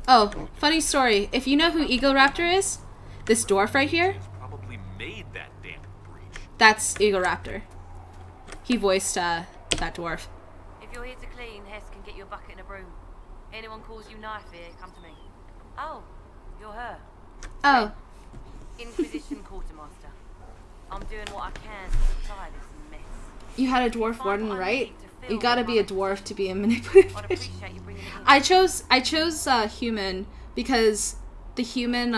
Oh, funny story. If you know who Eagle Raptor is, this dwarf right here, probably made that damn breach. That's Eagle Raptor. He voiced that dwarf. If you're here to clean, Hess can get you a bucket and a broom. Anyone calls you knife here, come to me. Oh, you're her. Oh. Inquisition Quartermaster. I'm doing what I can to supply this mess. You had a dwarf warden, right? You gotta be a dwarf to be a manipulative. I chose human because the human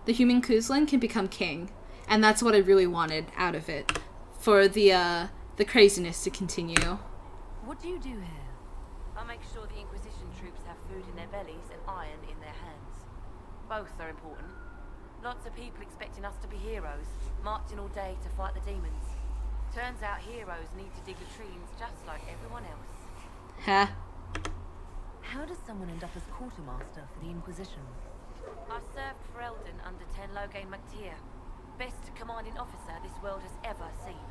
Kuzlin can become king, and that's what I really wanted out of it, for the craziness to continue. What do you do here? I make sure the Inquisition troops have food in their bellies and iron in their hands. Both are important. Lots of people expecting us to be heroes, marching all day to fight the demons. Turns out heroes need to dig latrines just like everyone else. Huh? How does someone end up as Quartermaster for the Inquisition? I served for Eldon under 10 Logain MacTier. Best commanding officer this world has ever seen.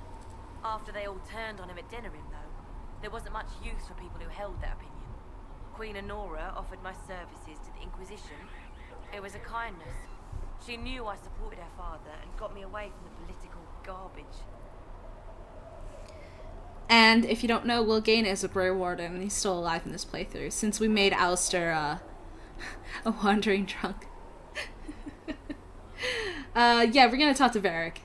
After they all turned on him at Denerim, though, there wasn't much use for people who held that opinion. Queen Honora offered my services to the Inquisition. It was a kindness. She knew I supported her father and got me away from the political garbage. And if you don't know, Will Gain is a Grey Warden, and he's still alive in this playthrough, since we made Alistair a wandering drunk. Yeah, we're gonna talk to Varric.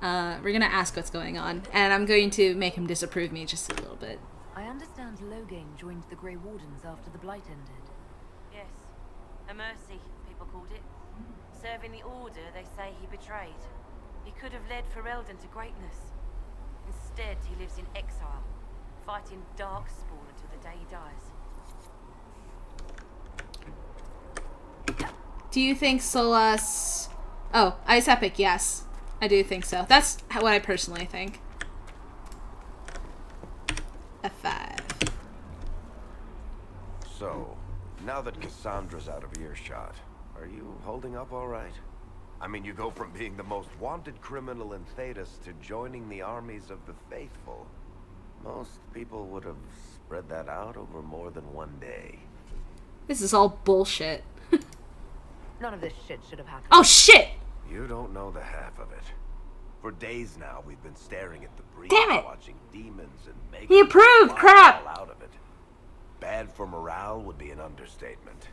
We're gonna ask what's going on, and I'm going to make him disapprove me just a little bit. I understand Logain joined the Grey Wardens after the Blight ended. Yes. A mercy, people called it. Serving the Order, they say he betrayed. He could have led Ferelden to greatness. Instead, he lives in exile, fighting Darkspawn until the day he dies. Do you think Solas... Oh, Ice Epic, yes. I do think so. That's what I personally think. F5. So, now that Cassandra's out of earshot, are you holding up all right? I mean, you go from being the most wanted criminal in Thedas to joining the armies of the faithful. Most people would have spread that out over more than one day. This is all bullshit. None of this shit should have happened. Oh, shit! You don't know the half of it. For days now, we've been staring at the breach, Damn it! watching demons and making He approved! all Crap! out of it. Bad for morale would be an understatement.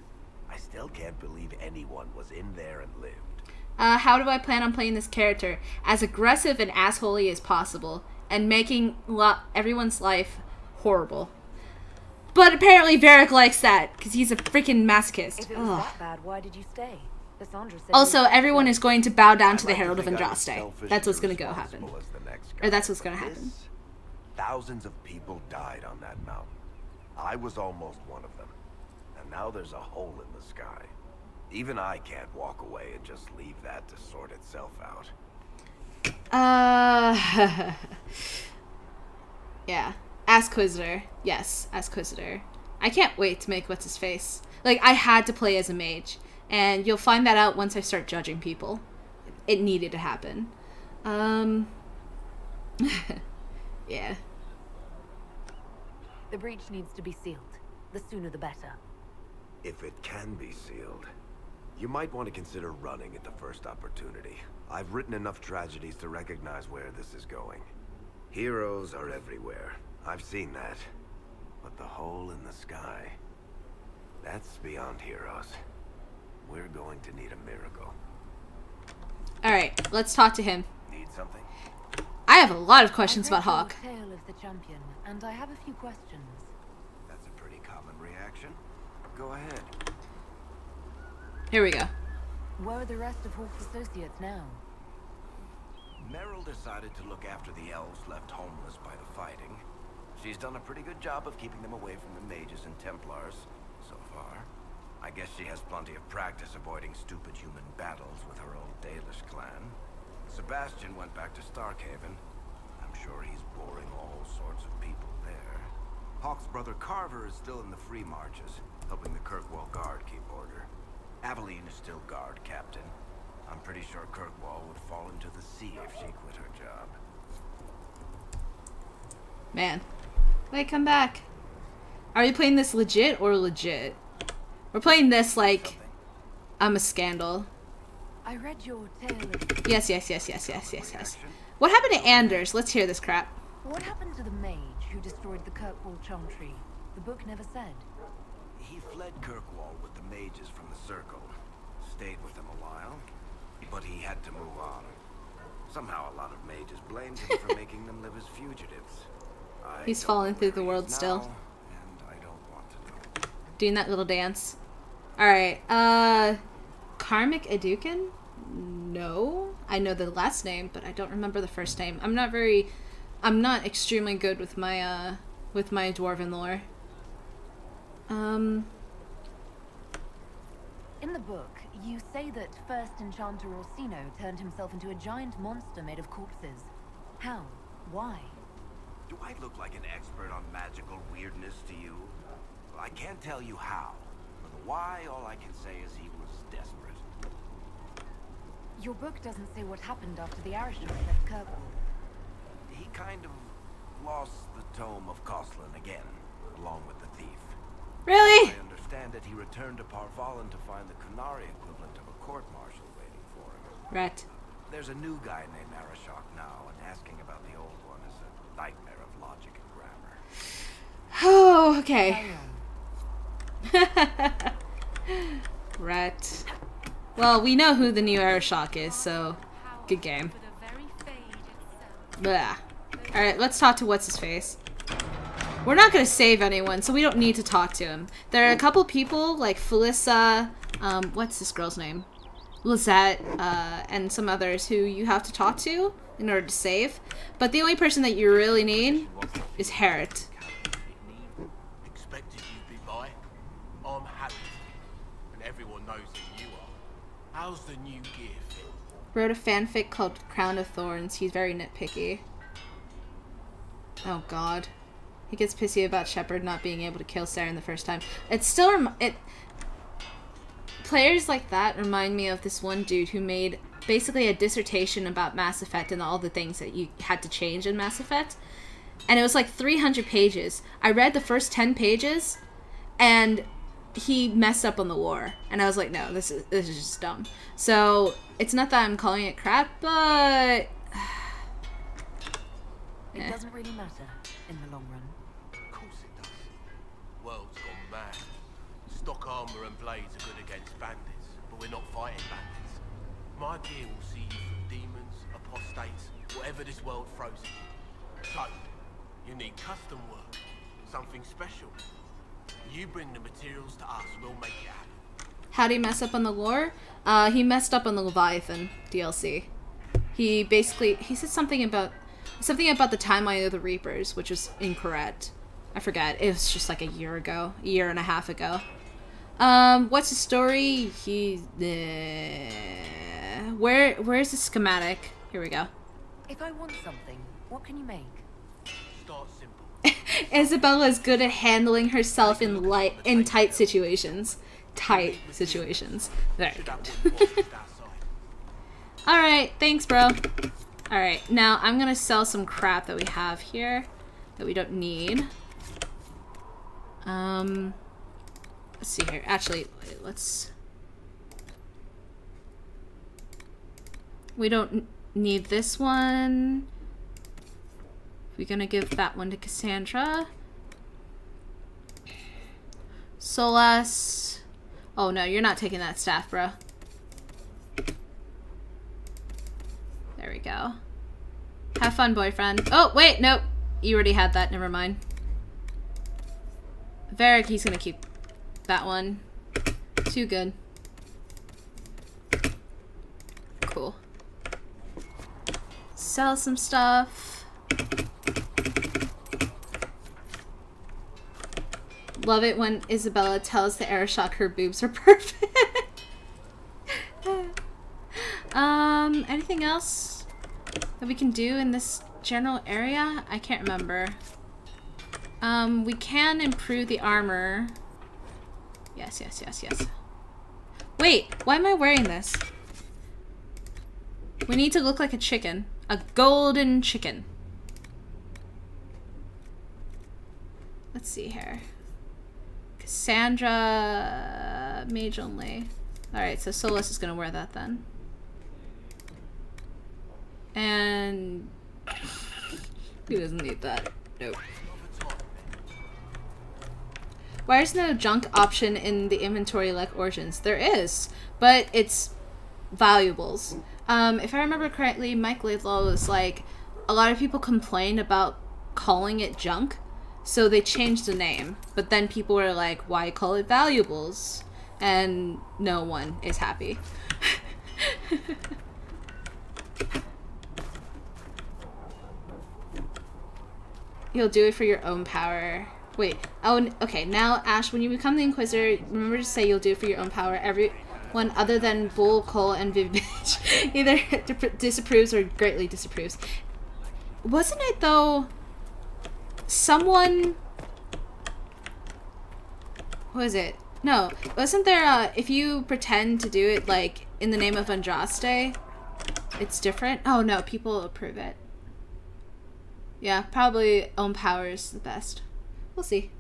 I still can't believe anyone was in there and lived. How do I plan on playing this character? As aggressive and assholey as possible, and making everyone's life horrible. But apparently Varric likes that, because he's a freaking masochist. If it was that bad, why did you stay? Cassandra said Also, everyone is going to bow down to the Herald of Andraste. That's what's going to go happen. Or that's what's going to happen. Thousands of people died on that mountain. I was almost one of them. And now there's a hole in the sky. Even I can't walk away and just leave that to sort itself out. Yeah. Assquisitor. Yes, Assquisitor. I can't wait to make what's his face. Like, I had to play as a mage. And you'll find that out once I start judging people. It needed to happen. Yeah. The breach needs to be sealed. The sooner the better. If it can be sealed, you might want to consider running at the first opportunity. I've written enough tragedies to recognize where this is going. Heroes are everywhere. I've seen that. But the hole in the sky, that's beyond heroes. We're going to need a miracle. Alright, let's talk to him. Need something? I have a lot of questions about Hawk. Tale of the champion, and I have a few questions. That's a pretty common reaction. Go ahead. Here we go. Where are the rest of Hawk's associates now? Meryl decided to look after the elves left homeless by the fighting. She's done a pretty good job of keeping them away from the mages and Templars, so far. I guess she has plenty of practice avoiding stupid human battles with her old Dalish clan. Sebastian went back to Starkhaven. I'm sure he's boring all sorts of people there. Hawk's brother Carver is still in the Free Marches, helping the Kirkwall Guard keep order. Aveline is still guard captain. I'm pretty sure Kirkwall would fall into the sea if she quit her job. Man. Wait, come back. Are we playing this legit or legit? We're playing this like I'm a scandal. I read your tale of... Yes. What happened to Anders? Let's hear this crap. What happened to the mage who destroyed the Kirkwall charm tree? The book never said. He fled Kirkwall with the mages from the Circle. Stayed with them a while, but he had to move on. Somehow a lot of mages blamed him for making them live as fugitives. He's falling through the world still. And I don't want to know. Doing that little dance. Alright, Karmic Edukin? No. I know the last name, but I don't remember the first name. I'm not extremely good with my dwarven lore. In the book, you say that first enchanter Orsino turned himself into a giant monster made of corpses. How? Why? Do I look like an expert on magical weirdness to you? Well, I can't tell you how. For the why, all I can say is he was desperate. Your book doesn't say what happened after the Ashe left Kirkwall. He kind of lost the tome of Coslin again, along with the thief. Really? I understand that he returned to Parvalan to find the Kunari equivalent of a court-martial waiting for him. Right. There's a new guy named Arashok now, and asking about the old one is a nightmare of logic and grammar. Oh, okay. Right. Well, we know who the new Arashok is, so good game. Blah. Alright, let's talk to what's-his-face. We're not gonna save anyone, so we don't need to talk to him. There are a couple people, like Felissa, what's this girl's name? Lizette, and some others who you have to talk to in order to save. But the only person that you really need is Harriet. Expected you'd be by. I'm happy. And everyone knows who you are. How's the new gear fit? Wrote a fanfic called Crown of Thorns. He's very nitpicky. Oh god. He gets pissy about Shepard not being able to kill Saren the first time. It's still players like that remind me of this one dude who made basically a dissertation about Mass Effect and all the things that you had to change in Mass Effect. And it was like 300 pages. I read the first 10 pages and he messed up on the lore. And I was like, no, this is just dumb. So it's not that I'm calling it crap, but It doesn't really matter in the long run. Of course it does. World's gone mad. Stock armor and blades are good against bandits, but we're not fighting bandits. My gear will see you from demons, apostates, whatever this world throws at you. So, you need custom work, something special. You bring the materials to us, we'll make it happen. How'd he mess up on the lore? He messed up on the Leviathan DLC. He said something about the timeline of the Reapers, which was incorrect. I forget. It was just like a year and a half ago. What's the story? Where's the schematic? Here we go. If I want something, what can you make? Start simple. Isabella is good at handling herself in tight situations. Tight situations. Very good. Alright, thanks, bro. Alright, now I'm gonna sell some crap that we have here that we don't need. Let's see here. Actually, wait, we don't need this one. We're gonna give that one to Cassandra. Solas. Oh no, you're not taking that staff, bro. There we go. Have fun, boyfriend. Oh, wait, nope. You already had that, never mind. Varric, he's gonna keep that one. Too good. Cool. Sell some stuff. Love it when Isabella tells the Arashok her boobs are perfect. Anything else that we can do in this general area? I can't remember. We can improve the armor. Yes. Wait, why am I wearing this? We need to look like a chicken. A golden chicken. Let's see here. Cassandra, mage only. Alright, so Solus is gonna wear that then. And he doesn't need that. Nope. Why is there no junk option in the inventory like Origins? There is, but it's valuables. If I remember correctly, Nyx Lavellan was like, a lot of people complain about calling it junk, so they changed the name. But then people were like, why call it valuables? And no one is happy. You'll do it for your own power. Wait, oh, okay, now Ashe, when you become the Inquisitor, remember to say you'll do it for your own power. Everyone other than Bull, Cole, and Vivitch either disapproves or greatly disapproves. Wasn't it, though, someone... What was it? No, wasn't there, if you pretend to do it, like, in the name of Andraste, it's different? Oh, no, people approve it. Yeah, probably own power is the best. We'll see.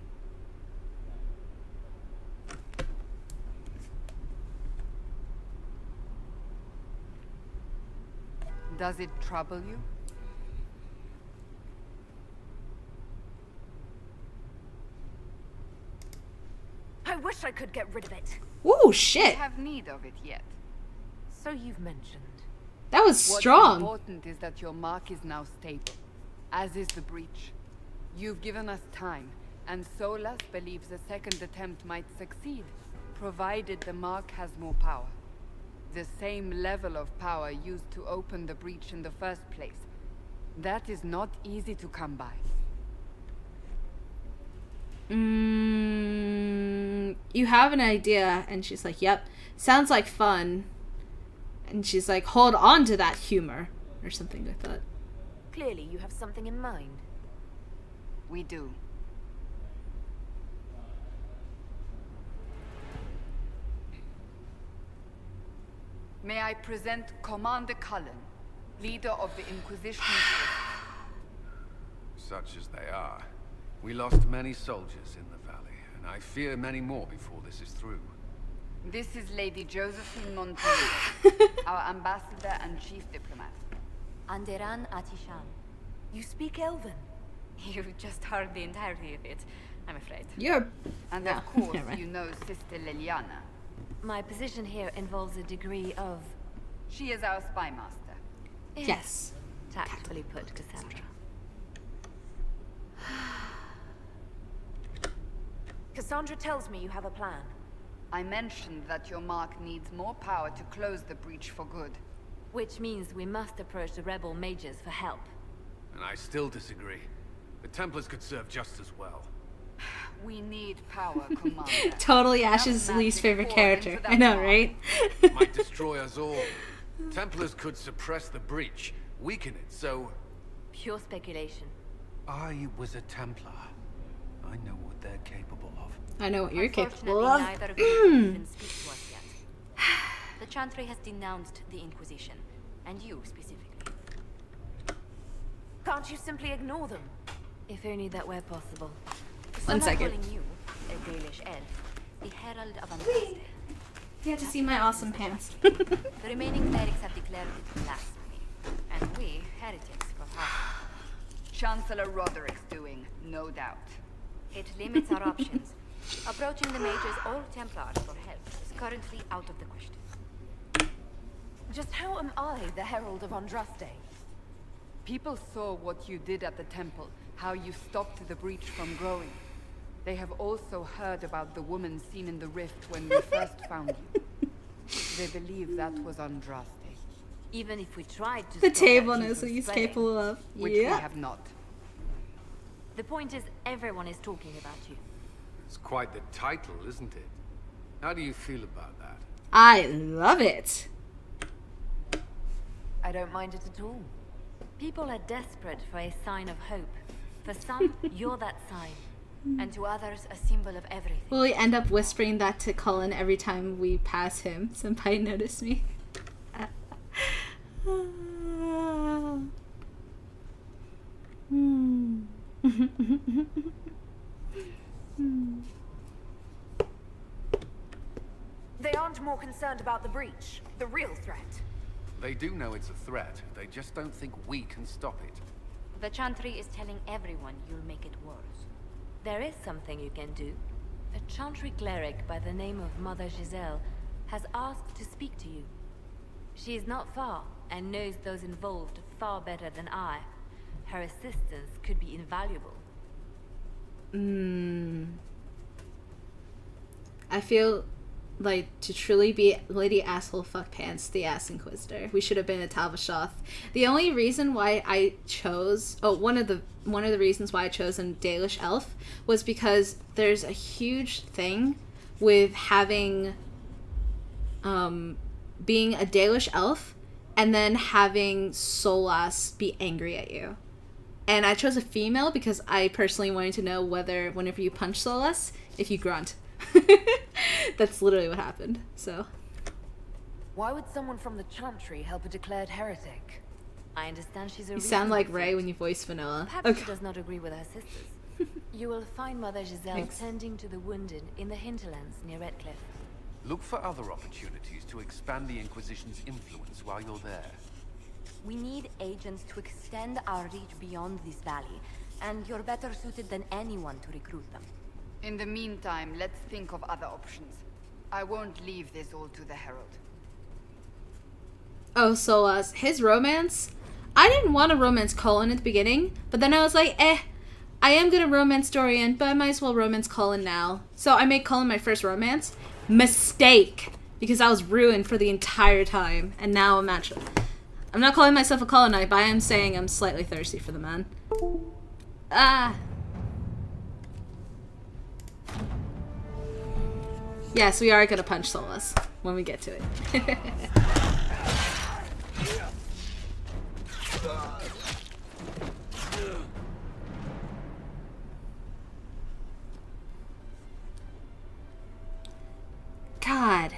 Does it trouble you? I wish I could get rid of it. Ooh, You shit! have need of it yet. So you've mentioned. That was strong! What's important is that your mark is now stable, as is the breach. You've given us time, and Solus believes a second attempt might succeed, provided the mark has more power. The same level of power used to open the breach in the first place. That is not easy to come by. You have an idea, and she's like, yep, sounds like fun. And she's like, hold on to that humor, or something like that. Clearly you have something in mind. We do. May I present Commander Cullen, leader of the Inquisition. Such as they are. We lost many soldiers in the valley, and I fear many more before this is through. This is Lady Josephine Montenegro, our ambassador and chief diplomat. Anderan Atishan. You speak Elven. You've just heard the entirety of it, I'm afraid. You're... And No, of course, never mind. you know Sister Liliana. My position here involves a degree of... She is our spy master. Yes. Tactfully put, Cassandra. Cassandra tells me you have a plan. I mentioned that your mark needs more power to close the breach for good. Which means we must approach the rebel mages for help. And I still disagree. The Templars could serve just as well. We need power, Commander. Totally Ash's Enough least magic favorite poured character. into I that know, mark. right? Might destroy us all. Templars could suppress the breach, weaken it, so... Pure speculation. I was a Templar. I know what they're capable of. I know what you're capable Unfortunately, of. neither of you can even speak to us yet. The Chantry has denounced the Inquisition, and you specifically. Can't you simply ignore them? If only that were possible. One Some are second. calling you, a Dalish elf, the Herald of Andraste. You have to see my awesome pants. The remaining clerics have declared it blasphemy, and we, heretics, profane. Chancellor Roderick's doing, no doubt. It limits our options. Approaching the mages or Templars for help is currently out of the question. Just how am I the Herald of Andraste? People saw what you did at the temple, how you stopped the breach from growing. They have also heard about the woman seen in the rift when we first found you. They believe that was Andraste, Even if we tried to The stop table that knows what from he's spreading. capable of. which we Yeah. have not. The point is, everyone is talking about you. It's quite the title, isn't it? How do you feel about that? I love it. I don't mind it at all. People are desperate for a sign of hope. For some, you're that sign. And to others, a symbol of everything. Will we end up whispering that to Cullen every time we pass him? Senpai notice me. Chant more concerned about the breach? The real threat? They do know it's a threat. They just don't think we can stop it. The Chantry is telling everyone you'll make it worse. There is something you can do. A Chantry cleric by the name of Mother Giselle has asked to speak to you. She is not far and knows those involved far better than I. Her assistance could be invaluable. I feel like to truly be Lady Asshole Fuck Pants, the Ass Inquisitor, we should have been a Talvashoth. The only reason why I chose, one of the reasons why I chose a Dalish elf was because there's a huge thing with having, being a Dalish elf and then having Solas be angry at you. And I chose a female because I personally wanted to know whether whenever you punch Solas, if you grunt. That's literally what happened, so. Why would someone from the Chantry help a declared heretic? I understand she's a You sound like Ray when you voice Vanilla. Perhaps she does not agree with her sisters. You will find Mother Giselle tending to the wounded in the hinterlands near Redcliffe. Look for other opportunities to expand the Inquisition's influence while you're there. We need agents to extend our reach beyond this valley, and you're better suited than anyone to recruit them. In the meantime, let's think of other options. I won't leave this all to the Herald. Oh, Solas, his romance? I didn't want to romance Colin at the beginning, but then I was like, I am gonna romance Dorian, but I might as well romance Colin now. So I made Colin my first romance. Mistake! Because I was ruined for the entire time, and now I'm not calling myself a Colonite, but I am saying I'm slightly thirsty for the man. Yes, we are gonna punch Solas when we get to it. God.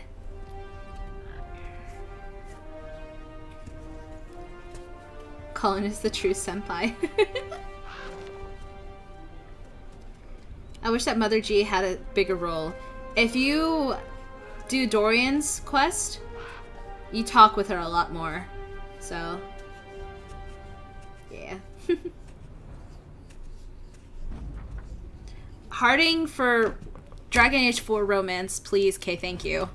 Colin is the true senpai. I wish that Mother G had a bigger role. If you do Dorian's quest, you talk with her a lot more. So, yeah. Harding for Dragon Age 4 romance, please. Okay, thank you.